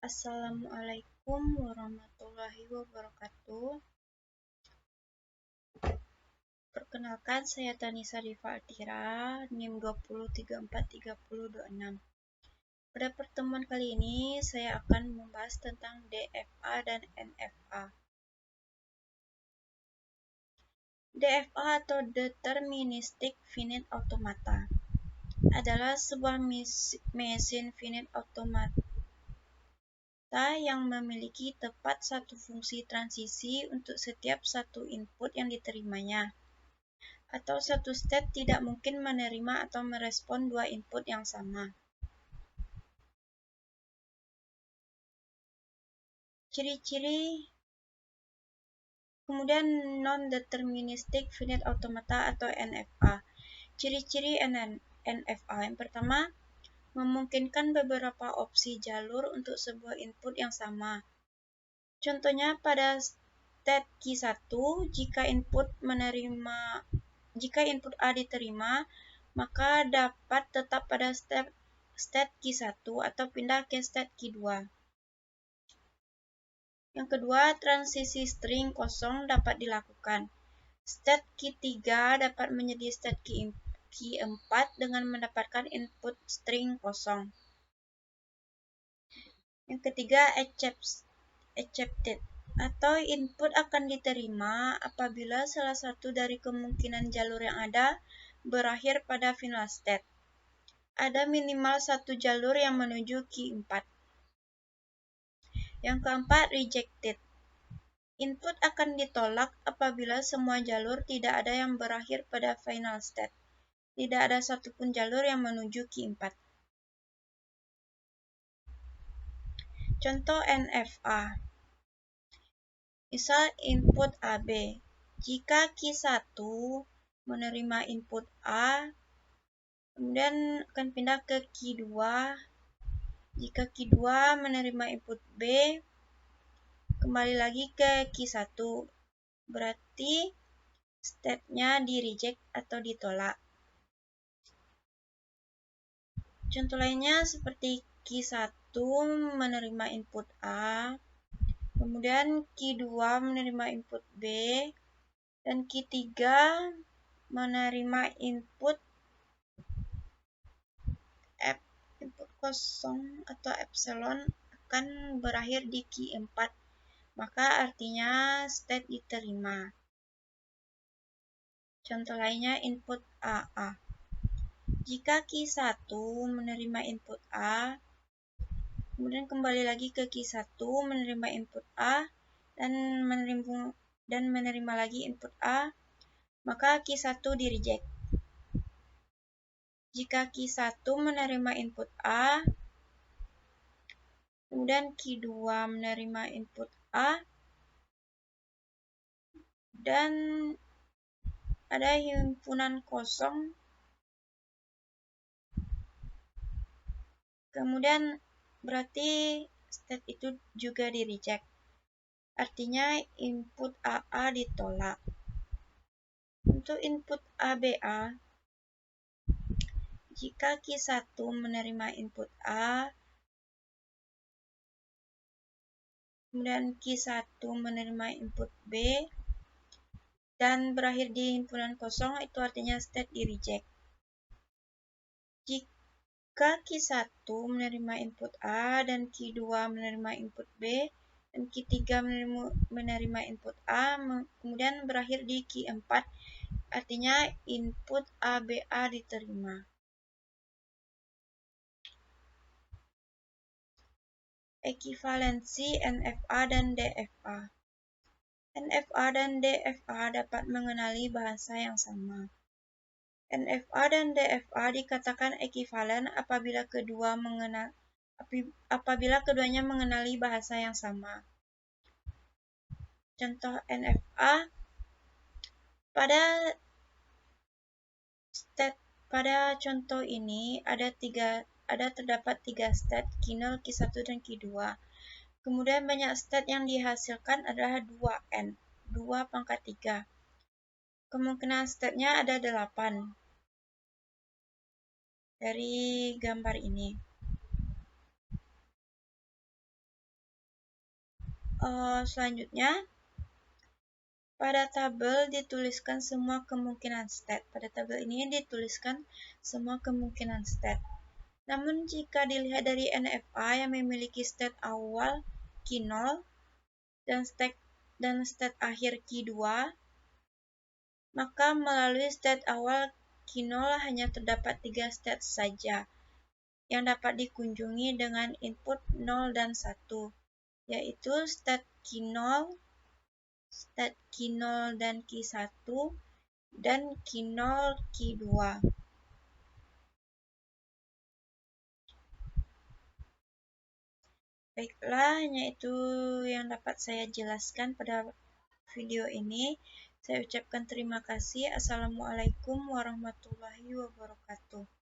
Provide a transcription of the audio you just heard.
Assalamualaikum warahmatullahi wabarakatuh. Perkenalkan, saya Tanisa Diva Altira, NIM 20343026. Pada pertemuan kali ini, saya akan membahas tentang DFA dan NFA. DFA atau Deterministic Finite Automata adalah sebuah mesin finite automata yang memiliki tepat satu fungsi transisi untuk setiap satu input yang diterimanya, atau satu state tidak mungkin menerima atau merespon dua input yang sama. Ciri-ciri kemudian non-deterministic finite automata atau NFA. Ciri-ciri NFA yang pertama, memungkinkan beberapa opsi jalur untuk sebuah input yang sama. Contohnya pada state Q1, jika input A diterima, maka dapat tetap pada state Q1 atau pindah ke state Q2. Yang kedua, transisi string kosong dapat dilakukan. State Q3 dapat menjadi state Q4 dengan mendapatkan input string kosong. Yang ketiga, accepted atau input akan diterima apabila salah satu dari kemungkinan jalur yang ada berakhir pada final state. Ada minimal satu jalur yang menuju Q4. Yang keempat, rejected. Input akan ditolak apabila semua jalur tidak ada yang berakhir pada final state. Tidak ada satupun jalur yang menuju Q4. Contoh NFA. Misal input AB. Jika Q1 menerima input A, kemudian akan pindah ke Q2. Jika Q2 menerima input B, kembali lagi ke Q1. Berarti state-nya di reject atau ditolak. Contoh lainnya seperti Q1 menerima input A, kemudian Q2 menerima input B, dan Q3 menerima input F, input kosong atau epsilon akan berakhir di Q4, maka artinya state diterima. Contoh lainnya input AA. Jika Q1 menerima input A, kemudian kembali lagi ke Q1 menerima input A, dan menerima lagi input A, maka Q1 di reject. Jika Q1 menerima input A, kemudian Q2 menerima input A, dan ada himpunan kosong, kemudian berarti state itu juga di reject. Artinya input AA ditolak. Untuk input ABA, jika Q1 menerima input A, kemudian Q1 menerima input B, dan berakhir di himpunan kosong, itu artinya state di reject. Jika Q1 menerima input A dan Q2 menerima input B, dan Q3 menerima input A, kemudian berakhir di Q4, artinya input ABA diterima. Ekivalensi NFA dan DFA. NFA dan DFA dapat mengenali bahasa yang sama. NFA dan DFA dikatakan ekivalen apabila keduanya mengenali bahasa yang sama. Contoh NFA, pada contoh ini terdapat tiga state, Q0, Q1, dan Q2. Kemudian banyak state yang dihasilkan adalah 2n, 2⁻3. Kemungkinan state-nya ada 8 dari gambar ini. Selanjutnya, pada tabel dituliskan semua kemungkinan state. Pada tabel ini dituliskan semua kemungkinan state. Namun jika dilihat dari NFA yang memiliki state awal Q0 dan state akhir Q2, maka melalui state awal Q0 hanya terdapat 3 state saja yang dapat dikunjungi dengan input 0 dan 1, yaitu state Q0 dan Q1, dan Q0 Q2. Baiklah, hanya itu yang dapat saya jelaskan pada video ini. Saya ucapkan terima kasih. Assalamualaikum warahmatullahi wabarakatuh.